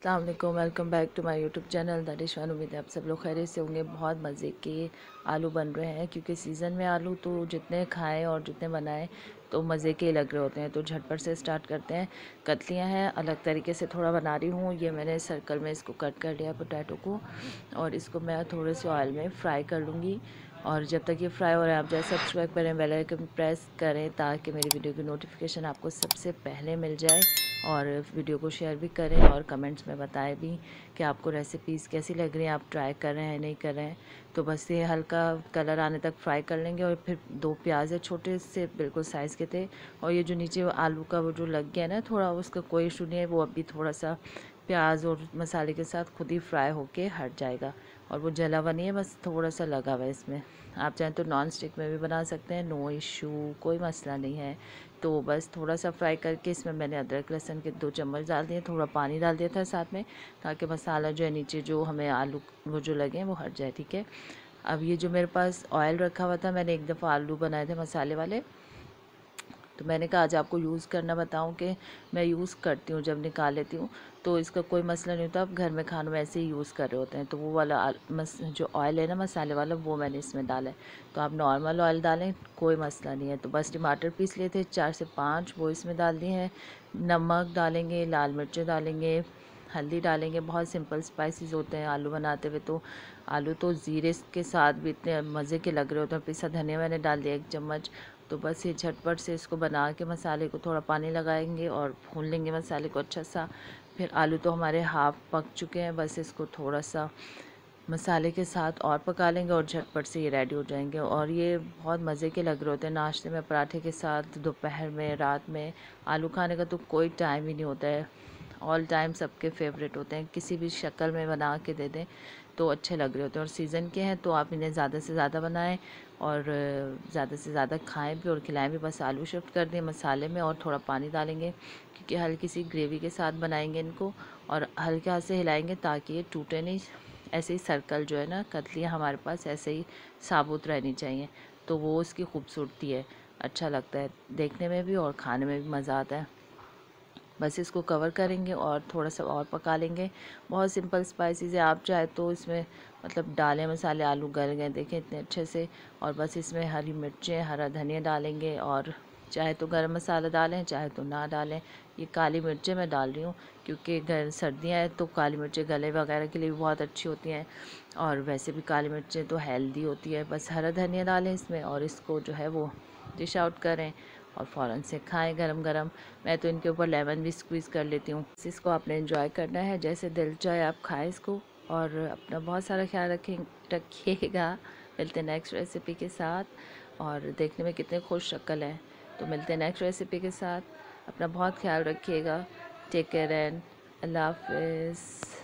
अस्सलामुअलैकुम, welcome back to my YouTube channel that is one. उम्मीद है आप सब लोग खैरियत से होंगे। बहुत मज़े के आलू बन रहे हैं क्योंकि सीज़न में आलू तो जितने खाएं और जितने बनाएं तो मज़े के ही लग रहे होते हैं। तो झटपट से स्टार्ट करते हैं। कतलियाँ हैं, अलग तरीके से थोड़ा बना रही हूँ। ये मैंने सर्कल में इसको कट कर लिया पोटैटो को, और इसको मैं थोड़े से ऑयल में फ्राई कर लूँगी। और जब तक ये फ्राई हो रहा है, आप जैसे सब्सक्राइब करें, बेल आइकन प्रेस करें ताकि मेरी वीडियो की नोटिफिकेशन आपको सबसे पहले मिल जाए। और वीडियो को शेयर भी करें और कमेंट्स में बताएं भी कि आपको रेसिपीज़ कैसी लग रही हैं, आप ट्राई कर रहे हैं नहीं कर रहे हैं। तो बस ये हल्का कलर आने तक फ्राई कर लेंगे। और फिर 2 प्याज है, छोटे से बिल्कुल साइज़ के थे। और ये जो नीचे आलू का वो जो लग गया ना थोड़ा, उसका कोई इशू नहीं है, वो अभी थोड़ा सा प्याज और मसाले के साथ खुद ही फ्राई होके हट जाएगा। और वो जला हुआ नहीं है, बस थोड़ा सा लगा हुआ है इसमें। आप चाहें तो नॉन स्टिक में भी बना सकते हैं, नो इशू, कोई मसला नहीं है। तो बस थोड़ा सा फ्राई करके इसमें मैंने अदरक लहसुन के 2 चम्मच डाल दिए, थोड़ा पानी डाल दिया था साथ में, ताकि मसाला जो है नीचे जो हमें आलू वो जो लगे हैं वो हट जाए। ठीक है। अब ये जो मेरे पास ऑयल रखा हुआ था, मैंने एक दफ़ा आलू बनाए थे मसाले वाले, तो मैंने कहा आज आपको यूज़ करना बताऊं कि मैं यूज़ करती हूँ जब निकाल लेती हूँ, तो इसका कोई मसला नहीं होता। आप घर में खानों में ऐसे ही यूज़ कर रहे होते हैं। तो वो वाला जो ऑयल है ना मसाले वाला, वो मैंने इसमें डाला है। तो आप नॉर्मल ऑयल डालें, कोई मसला नहीं है। तो बस टमाटर पीस लिए थे 4 से 5, वो इसमें डाल दिए हैं। नमक डालेंगे, लाल मिर्चें डालेंगे, हल्दी डालेंगे। बहुत सिंपल स्पाइसेस होते हैं आलू बनाते हुए। तो आलू तो ज़ीरे के साथ भी इतने मज़े के लग रहे होते हैं। पिसा धनिया मैंने डाल दिया 1 चम्मच। तो बस ये झटपट से इसको बना के मसाले को थोड़ा पानी लगाएंगे और भून लेंगे मसाले को अच्छा सा। फिर आलू तो हमारे हाफ़ पक चुके हैं, बस इसको थोड़ा सा मसाले के साथ और पका लेंगे और झटपट से ये रेडी हो जाएंगे। और ये बहुत मज़े के लग रहे होते हैं नाश्ते में, पराठे के साथ, दोपहर में, रात में। आलू खाने का तो कोई टाइम ही नहीं होता है। ऑल टाइम सबके फेवरेट होते हैं, किसी भी शक्ल में बना के दे दें तो अच्छे लग रहे होते हैं। और सीज़न के हैं तो आप इन्हें ज़्यादा से ज़्यादा बनाएं और ज़्यादा से ज़्यादा खाएं भी और खिलाएं भी। बस आलू शिफ्ट कर दें मसाले में और थोड़ा पानी डालेंगे क्योंकि हल्की सी ग्रेवी के साथ बनाएंगे इनको। और हल्के हाथ से हिलाएंगे ताकि ये टूटे नहीं। ऐसे ही सर्कल जो है ना, कतलियाँ हमारे पास ऐसे ही साबुत रहनी चाहिए, तो वो उसकी खूबसूरती है। अच्छा लगता है देखने में भी और खाने में भी मज़ा आता है। बस इसको कवर करेंगे और थोड़ा सा और पका लेंगे। बहुत सिंपल स्पाइसेस है, आप चाहे तो इसमें मतलब डालें मसाले। आलू गल गए देखें इतने अच्छे से। और बस इसमें हरी मिर्चें, हरा धनिया डालेंगे, और चाहे तो गरम मसाला डालें चाहे तो ना डालें। ये काली मिर्चें मैं डाल रही हूँ क्योंकि सर्दियाँ हैं तो काली मिर्चें गले वगैरह के लिए भी बहुत अच्छी होती हैं, और वैसे भी काली मिर्चें तो हेल्दी होती है। बस हरा धनिया डालें इसमें और इसको जो है वो डिश आउट करें और फ़ौरन से खाएं गरम गरम। मैं तो इनके ऊपर लेमन भी स्क्वीज़ कर लेती हूँ। इसको आपने एंजॉय करना है, जैसे दिल चाहे आप खाएं इसको। और अपना बहुत सारा ख्याल रखिएगा। मिलते हैं नेक्स्ट रेसिपी के साथ। और देखने में कितने खुश शक्ल हैं। तो मिलते हैं नेक्स्ट रेसिपी के साथ। अपना बहुत ख्याल रखिएगा। टेक केयर एंड अल्लाह हाफिज़।